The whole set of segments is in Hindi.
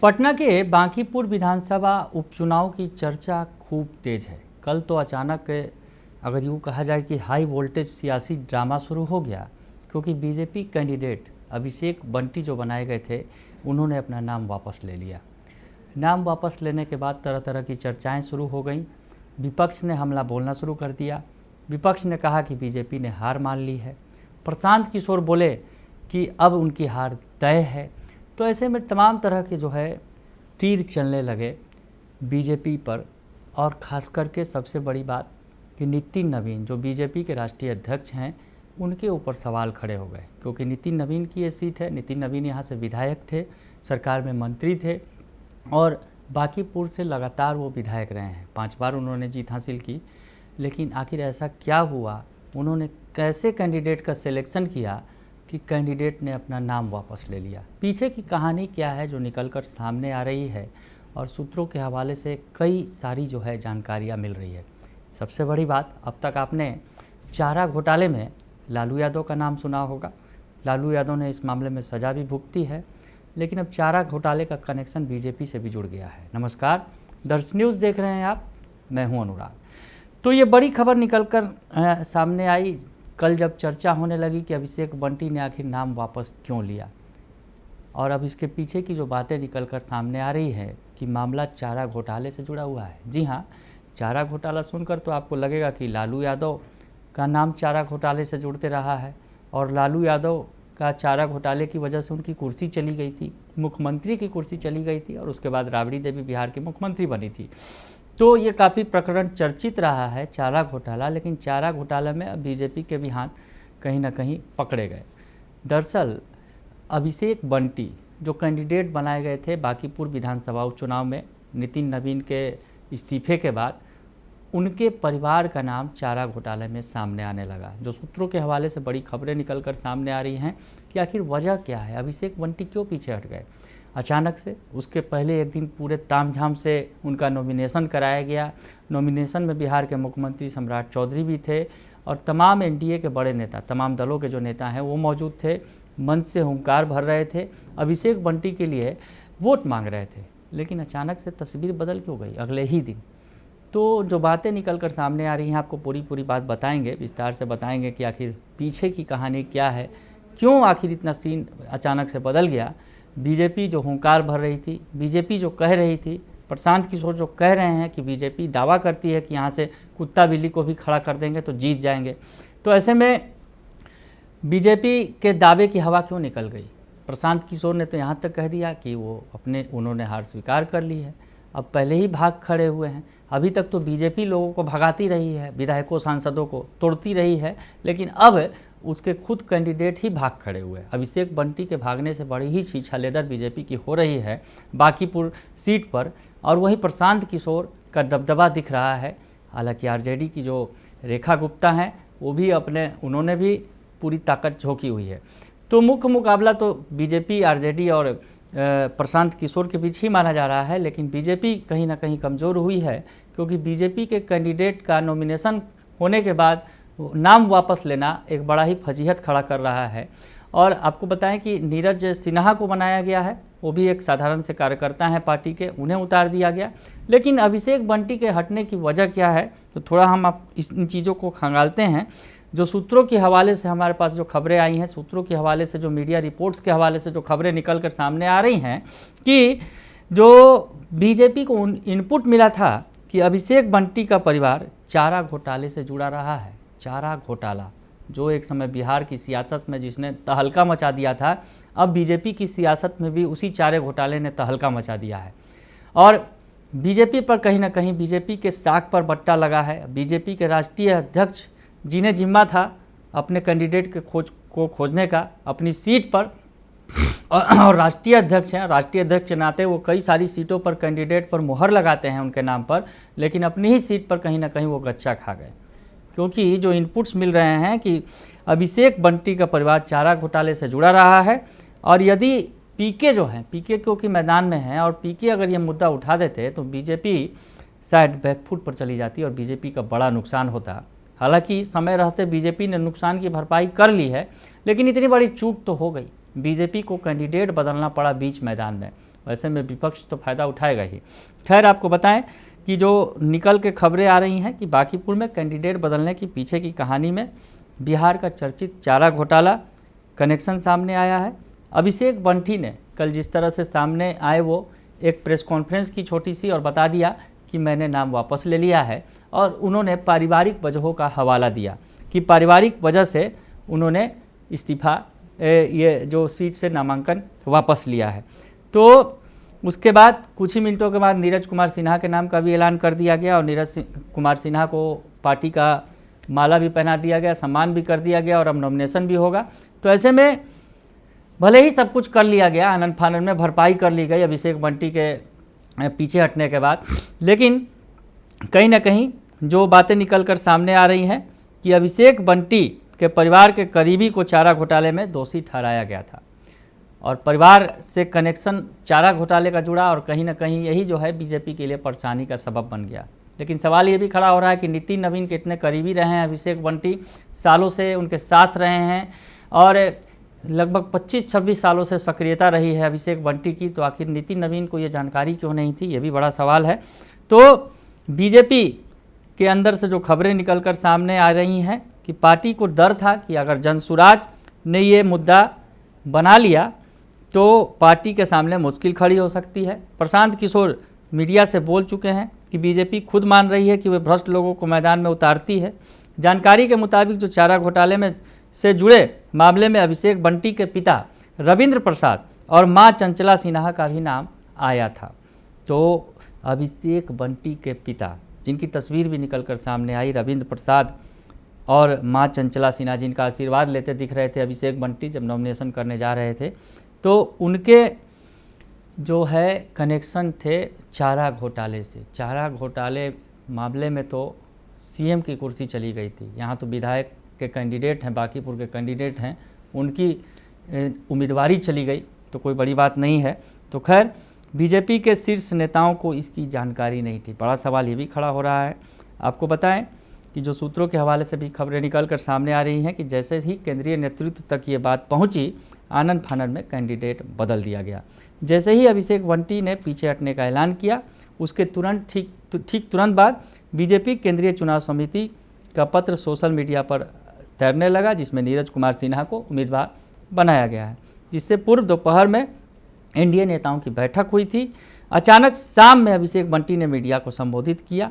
पटना के बांकीपुर विधानसभा उपचुनाव की चर्चा खूब तेज है। कल तो अचानक अगर यूँ कहा जाए कि हाई वोल्टेज सियासी ड्रामा शुरू हो गया, क्योंकि बीजेपी कैंडिडेट अभिषेक बंटी जो बनाए गए थे उन्होंने अपना नाम वापस ले लिया। नाम वापस लेने के बाद तरह तरह की चर्चाएं शुरू हो गईं। विपक्ष ने हमला बोलना शुरू कर दिया। विपक्ष ने कहा कि बीजेपी ने हार मान ली है। प्रशांत किशोर बोले कि अब उनकी हार तय है। तो ऐसे में तमाम तरह के जो है तीर चलने लगे बीजेपी पर, और ख़ास करके सबसे बड़ी बात कि नितिन नवीन जो बीजेपी के राष्ट्रीय अध्यक्ष हैं उनके ऊपर सवाल खड़े हो गए, क्योंकि नितिन नवीन की ये सीट है। नितिन नवीन यहाँ से विधायक थे, सरकार में मंत्री थे और बांकीपुर से लगातार वो विधायक रहे हैं। 5 बार उन्होंने जीत हासिल की। लेकिन आखिर ऐसा क्या हुआ, उन्होंने कैसे कैंडिडेट का सिलेक्शन किया कि कैंडिडेट ने अपना नाम वापस ले लिया? पीछे की कहानी क्या है जो निकलकर सामने आ रही है, और सूत्रों के हवाले से कई सारी जो है जानकारियाँ मिल रही है। सबसे बड़ी बात, अब तक आपने चारा घोटाले में लालू यादव का नाम सुना होगा। लालू यादव ने इस मामले में सज़ा भी भुगती है, लेकिन अब चारा घोटाले का कनेक्शन बीजेपी से भी जुड़ गया है। नमस्कार, दर्श न्यूज़ देख रहे हैं आप, मैं हूं अनुराग। तो ये बड़ी खबर निकलकर सामने आई कल, जब चर्चा होने लगी कि अभिषेक बंटी ने आखिर नाम वापस क्यों लिया, और अब इसके पीछे की जो बातें निकलकर सामने आ रही है कि मामला चारा घोटाले से जुड़ा हुआ है। जी हाँ, चारा घोटाला सुनकर तो आपको लगेगा कि लालू यादव का नाम चारा घोटाले से जुड़ते रहा है, और लालू यादव का चारा घोटाले की वजह से उनकी कुर्सी चली गई थी, मुख्यमंत्री की कुर्सी चली गई थी, और उसके बाद राबड़ी देवी बिहार की मुख्यमंत्री बनी थी। तो ये काफ़ी प्रकरण चर्चित रहा है चारा घोटाला। लेकिन चारा घोटाला में अब बीजेपी के भी हाथ कहीं ना कहीं पकड़े गए। दरअसल अभिषेक बंटी जो कैंडिडेट बनाए गए थे बांकीपुर विधानसभा उपचुनाव में नितिन नवीन के इस्तीफे के बाद, उनके परिवार का नाम चारा घोटाले में सामने आने लगा। जो सूत्रों के हवाले से बड़ी खबरें निकलकर सामने आ रही हैं कि आखिर वजह क्या है, अभिषेक बंटी क्यों पीछे हट गए अचानक से। उसके पहले एक दिन पूरे तामझाम से उनका नॉमिनेशन कराया गया। नॉमिनेशन में बिहार के मुख्यमंत्री सम्राट चौधरी भी थे, और तमाम एनडीए के बड़े नेता, तमाम दलों के जो नेता हैं वो मौजूद थे। मंच से हुंकार भर रहे थे, अभिषेक बंटी के लिए वोट मांग रहे थे। लेकिन अचानक से तस्वीर बदल क्यों गई अगले ही दिन? तो जो बातें निकल कर सामने आ रही हैं, आपको पूरी बात बताएंगे, विस्तार से बताएंगे कि आखिर पीछे की कहानी क्या है, क्यों आखिर इतना सीन अचानक से बदल गया। बीजेपी जो हुंकार भर रही थी, बीजेपी जो कह रही थी, प्रशांत किशोर जो कह रहे हैं कि बीजेपी दावा करती है कि यहाँ से कुत्ता बिल्ली को भी खड़ा कर देंगे तो जीत जाएंगे। तो ऐसे में बीजेपी के दावे की हवा क्यों निकल गई? प्रशांत किशोर ने तो यहाँ तक कह दिया कि उन्होंने हार स्वीकार कर ली है, अब पहले ही भाग खड़े हुए हैं। अभी तक तो बीजेपी लोगों को भगाती रही है, विधायकों सांसदों को तोड़ती रही है, लेकिन अब उसके खुद कैंडिडेट ही भाग खड़े हुए। अभिषेक बंटी के भागने से बड़ी ही छीछालेदर बीजेपी की हो रही है बांकीपुर सीट पर, और वहीं प्रशांत किशोर का दबदबा दिख रहा है। हालांकि आरजेडी की जो रेखा गुप्ता हैं वो भी उन्होंने भी पूरी ताकत झोंकी हुई है। तो मुख्य मुकाबला तो बीजेपी, आरजेडी और प्रशांत किशोर के बीच ही माना जा रहा है। लेकिन बीजेपी कहीं ना कहीं कमज़ोर हुई है, क्योंकि बीजेपी के कैंडिडेट का नॉमिनेशन होने के बाद नाम वापस लेना एक बड़ा ही फजीहत खड़ा कर रहा है। और आपको बताएं कि नीरज सिन्हा को बनाया गया है, वो भी एक साधारण से कार्यकर्ता हैं पार्टी के, उन्हें उतार दिया गया। लेकिन अभिषेक बंटी के हटने की वजह क्या है, तो थोड़ा हम इन चीज़ों को खंगालते हैं। जो सूत्रों के हवाले से हमारे पास जो खबरें आई हैं, सूत्रों के हवाले से, जो मीडिया रिपोर्ट्स के हवाले से जो खबरें निकल कर सामने आ रही हैं कि जो बीजेपी को इनपुट मिला था कि अभिषेक बंटी का परिवार चारा घोटाले से जुड़ा रहा है। चारा घोटाला जो एक समय बिहार की सियासत में जिसने तहलका मचा दिया था, अब बीजेपी की सियासत में भी उसी चारे घोटाले ने तहलका मचा दिया है। और बीजेपी पर कहीं ना कहीं बीजेपी के साख पर बट्टा लगा है। बीजेपी के राष्ट्रीय अध्यक्ष जिन्हें जिम्मा था अपने कैंडिडेट के खोजने का अपनी सीट पर, और राष्ट्रीय अध्यक्ष हैं, राष्ट्रीय अध्यक्ष के नाते वो कई सारी सीटों पर कैंडिडेट पर मुहर लगाते हैं उनके नाम पर, लेकिन अपनी ही सीट पर कहीं ना कहीं वो गच्चा खा गए। क्योंकि जो इनपुट्स मिल रहे हैं कि अभिषेक बंटी का परिवार चारा घोटाले से जुड़ा रहा है, और यदि पीके जो हैं, पीके क्योंकि मैदान में हैं, और पीके अगर ये मुद्दा उठा देते तो बीजेपी शायद बैकफुट पर चली जाती और बीजेपी का बड़ा नुकसान होता। हालांकि समय रहते बीजेपी ने नुकसान की भरपाई कर ली है, लेकिन इतनी बड़ी चूक तो हो गई, बीजेपी को कैंडिडेट बदलना पड़ा बीच मैदान में। ऐसे में विपक्ष तो फायदा उठाएगा ही। खैर आपको बताएं कि जो निकल के खबरें आ रही हैं कि बांकीपुर में कैंडिडेट बदलने की पीछे की कहानी में बिहार का चर्चित चारा घोटाला कनेक्शन सामने आया है। अभिषेक बंटी ने कल जिस तरह से सामने आए वो एक प्रेस कॉन्फ्रेंस की छोटी सी और बता दिया कि मैंने नाम वापस ले लिया है, और उन्होंने पारिवारिक वजहों का हवाला दिया कि पारिवारिक वजह से उन्होंने इस्तीफा ये जो सीट से नामांकन वापस लिया है। तो उसके बाद कुछ ही मिनटों के बाद नीरज कुमार सिन्हा के नाम का भी ऐलान कर दिया गया और नीरज कुमार सिन्हा को पार्टी का माला भी पहना दिया गया, सम्मान भी कर दिया गया और अब नॉमिनेशन भी होगा। तो ऐसे में भले ही सब कुछ कर लिया गया, आनंद फानंद में भरपाई कर ली गई अभिषेक बंटी के पीछे हटने के बाद, लेकिन कहीं ना कहीं जो बातें निकल कर सामने आ रही हैं कि अभिषेक बंटी के परिवार के करीबी को चारा घोटाले में दोषी ठहराया गया था और परिवार से कनेक्शन चारा घोटाले का जुड़ा और कहीं ना कहीं यही जो है बीजेपी के लिए परेशानी का सबब बन गया। लेकिन सवाल ये भी खड़ा हो रहा है कि नितिन नवीन के इतने करीबी रहे हैं अभिषेक बंटी, सालों से उनके साथ रहे हैं और लगभग 25-26 सालों से सक्रियता रही है अभिषेक बंटी की, तो आखिर नितिन नवीन को ये जानकारी क्यों नहीं थी, ये भी बड़ा सवाल है। तो बीजेपी के अंदर से जो खबरें निकलकर सामने आ रही हैं कि पार्टी को डर था कि अगर जनसुराज ने ये मुद्दा बना लिया तो पार्टी के सामने मुश्किल खड़ी हो सकती है। प्रशांत किशोर मीडिया से बोल चुके हैं कि बीजेपी खुद मान रही है कि वे भ्रष्ट लोगों को मैदान में उतारती है। जानकारी के मुताबिक जो चारा घोटाले में से जुड़े मामले में अभिषेक बंटी के पिता रविंद्र प्रसाद और मां चंचला सिन्हा का भी नाम आया था। तो अभिषेक बंटी के पिता, जिनकी तस्वीर भी निकलकर सामने आई, रविंद्र प्रसाद और मां चंचला सिन्हा, जिनका आशीर्वाद लेते दिख रहे थे अभिषेक बंटी जब नॉमिनेशन करने जा रहे थे, तो उनके जो है कनेक्शन थे चारा घोटाले से। चारा घोटाले मामले में तो सीएम की कुर्सी चली गई थी, यहाँ तो विधायक के कैंडिडेट हैं, बांकीपुर के कैंडिडेट हैं, उनकी उम्मीदवारी चली गई, तो कोई बड़ी बात नहीं है। तो खैर बीजेपी के शीर्ष नेताओं को इसकी जानकारी नहीं थी। बड़ा सवाल ये भी खड़ा हो रहा है। आपको बताएं कि जो सूत्रों के हवाले से भी खबरें निकल कर सामने आ रही हैं कि जैसे ही केंद्रीय नेतृत्व तक ये बात पहुंची, आनंद फानंद में कैंडिडेट बदल दिया गया। जैसे ही अभिषेक बंटी ने पीछे हटने का ऐलान किया, उसके तुरंत बाद बीजेपी केंद्रीय चुनाव समिति का पत्र सोशल मीडिया पर तैरने लगा, जिसमें नीरज कुमार सिन्हा को उम्मीदवार बनाया गया है। जिससे पूर्व दोपहर में एनडीए नेताओं की बैठक हुई थी। अचानक शाम में अभिषेक बंटी ने मीडिया को संबोधित किया,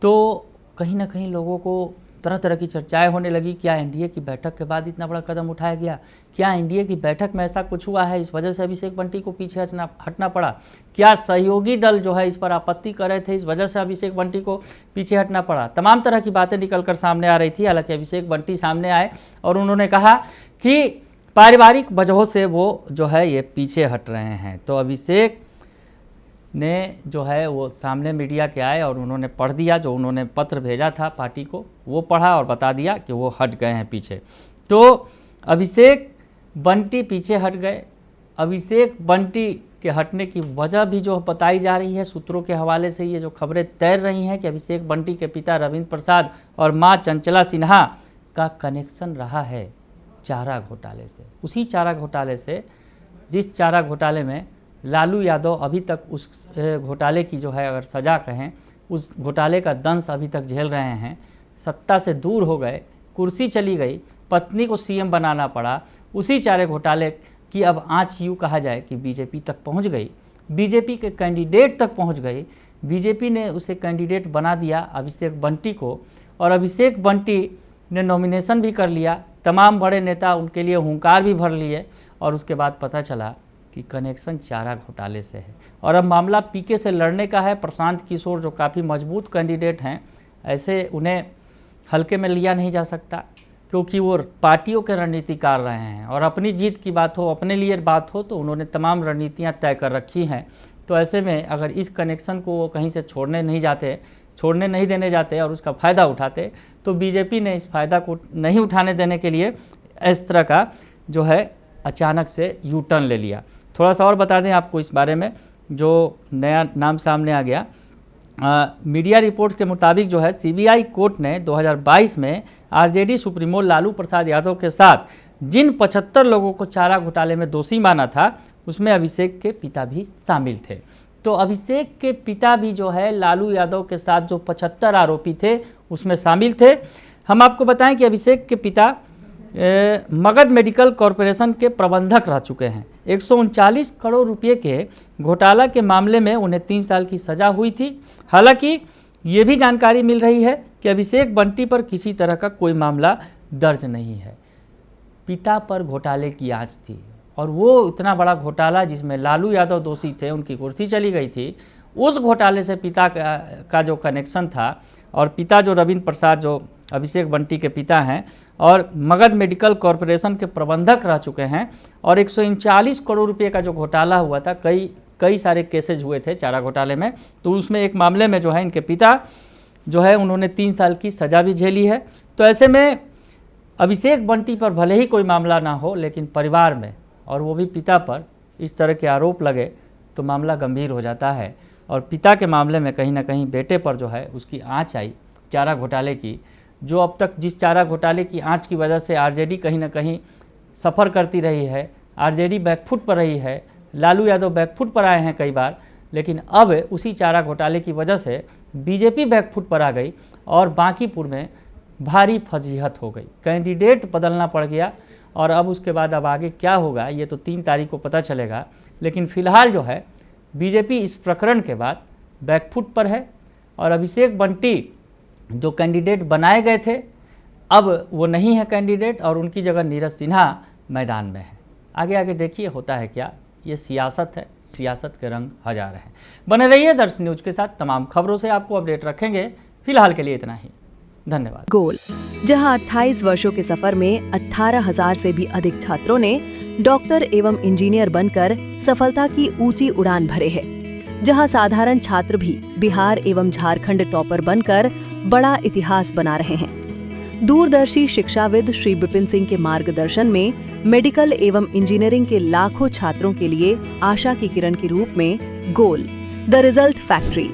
तो कहीं ना कहीं लोगों को तरह तरह की चर्चाएं होने लगी। क्या एनडीए की बैठक के बाद इतना बड़ा कदम उठाया गया? क्या एनडीए की बैठक में ऐसा कुछ हुआ है, इस वजह से अभिषेक बंटी को पीछे हटना पड़ा? क्या सहयोगी दल जो है इस पर आपत्ति कर रहे थे, इस वजह से अभिषेक बंटी को पीछे हटना पड़ा? तमाम तरह की बातें निकलकर सामने आ रही थी। हालांकि अभिषेक बंटी सामने आए और उन्होंने कहा कि पारिवारिक वजहों से वो जो है ये पीछे हट रहे हैं। तो अभिषेक ने जो है वो सामने मीडिया के आए और उन्होंने पढ़ दिया, जो उन्होंने पत्र भेजा था पार्टी को, वो पढ़ा और बता दिया कि वो हट गए हैं पीछे। तो अभिषेक बंटी पीछे हट गए। अभिषेक बंटी के हटने की वजह भी जो बताई जा रही है सूत्रों के हवाले से, ये जो खबरें तैर रही हैं कि अभिषेक बंटी के पिता रविंद्र प्रसाद और मां चंचला सिन्हा का कनेक्शन रहा है चारा घोटाले से। उसी चारा घोटाले से, जिस चारा घोटाले में लालू यादव अभी तक उस घोटाले की जो है अगर सज़ा कहें, उस घोटाले का दंश अभी तक झेल रहे हैं। सत्ता से दूर हो गए, कुर्सी चली गई, पत्नी को सीएम बनाना पड़ा। उसी चारे घोटाले की अब आँच यूँ कहा जाए कि बीजेपी तक पहुंच गई, बीजेपी के कैंडिडेट तक पहुंच गई। बीजेपी ने उसे कैंडिडेट बना दिया अभिषेक बंटी को, और अभिषेक बंटी ने नॉमिनेशन भी कर लिया। तमाम बड़े नेता उनके लिए हुंकार भी भर लिए और उसके बाद पता चला कि कनेक्शन चारा घोटाले से है। और अब मामला पीके से लड़ने का है। प्रशांत किशोर जो काफ़ी मजबूत कैंडिडेट हैं, ऐसे उन्हें हल्के में लिया नहीं जा सकता, क्योंकि वो पार्टियों के रणनीतिकार रहे हैं और अपनी जीत की बात हो, अपने लिए बात हो, तो उन्होंने तमाम रणनीतियाँ तय कर रखी हैं। तो ऐसे में अगर इस कनेक्शन को वो कहीं से छोड़ने नहीं देने जाते और उसका फ़ायदा उठाते, तो बीजेपी ने इस फ़ायदा को नहीं उठाने देने के लिए इस तरह का जो है अचानक से यू टर्न ले लिया। थोड़ा सा और बता दें आपको इस बारे में, जो नया नाम सामने आ गया। मीडिया रिपोर्ट के मुताबिक जो है सीबीआई कोर्ट ने 2022 में आरजेडी सुप्रीमो लालू प्रसाद यादव के साथ जिन 75 लोगों को चारा घोटाले में दोषी माना था उसमें अभिषेक के पिता भी शामिल थे। तो अभिषेक के पिता भी जो है लालू यादव के साथ जो 75 आरोपी थे उसमें शामिल थे। हम आपको बताएं कि अभिषेक के पिता मगध मेडिकल कॉरपोरेशन के प्रबंधक रह चुके हैं। 139 करोड़ रुपए के घोटाला के मामले में उन्हें 3 साल की सज़ा हुई थी। हालांकि ये भी जानकारी मिल रही है कि अभिषेक बंटी पर किसी तरह का कोई मामला दर्ज नहीं है। पिता पर घोटाले की आंच थी और वो इतना बड़ा घोटाला जिसमें लालू यादव दोषी थे, उनकी कुर्सी चली गई थी, उस घोटाले से पिता का जो कनेक्शन था और पिता जो रविंद्र प्रसाद जो अभिषेक बंटी के पिता हैं और मगध मेडिकल कॉरपोरेशन के प्रबंधक रह चुके हैं और 139 करोड़ रुपए का जो घोटाला हुआ था, कई सारे केसेज हुए थे चारा घोटाले में, तो उसमें एक मामले में जो है इनके पिता जो है उन्होंने 3 साल की सज़ा भी झेली है। तो ऐसे में अभिषेक बंटी पर भले ही कोई मामला ना हो, लेकिन परिवार में और वो भी पिता पर इस तरह के आरोप लगे तो मामला गंभीर हो जाता है। और पिता के मामले में कहीं ना कहीं बेटे पर जो है उसकी आंच आई चारा घोटाले की, जो अब तक जिस चारा घोटाले की आंच की वजह से आरजेडी कहीं ना कहीं सफ़र करती रही है, आरजेडी बैकफुट पर रही है, लालू यादव बैकफुट पर आए हैं कई बार, लेकिन अब उसी चारा घोटाले की वजह से बीजेपी बैकफुट पर आ गई और बांकीपुर में भारी फजीहत हो गई, कैंडिडेट बदलना पड़ गया। और अब उसके बाद अब आगे क्या होगा ये तो 3 तारीख को पता चलेगा, लेकिन फ़िलहाल जो है बीजेपी इस प्रकरण के बाद बैकफुट पर है और अभिषेक बंटी जो कैंडिडेट बनाए गए थे अब वो नहीं है कैंडिडेट और उनकी जगह नीरज सिन्हा मैदान में है। आगे देखिए होता है क्या, ये सियासत है, सियासत के रंग हजार हैं। बने रहिए दर्श न्यूज के साथ, तमाम खबरों से आपको अपडेट रखेंगे। फिलहाल के लिए इतना ही, धन्यवाद। गोल, जहां 28 वर्षों के सफर में 18,000 से भी अधिक छात्रों ने डॉक्टर एवं इंजीनियर बनकर सफलता की ऊंची उड़ान भरे है, जहां साधारण छात्र भी बिहार एवं झारखंड टॉपर बनकर बड़ा इतिहास बना रहे हैं। दूरदर्शी शिक्षाविद श्री विपिन सिंह के मार्गदर्शन में मेडिकल एवं इंजीनियरिंग के लाखों छात्रों के लिए आशा की किरण के रूप में गोल, द रिजल्ट फैक्ट्री,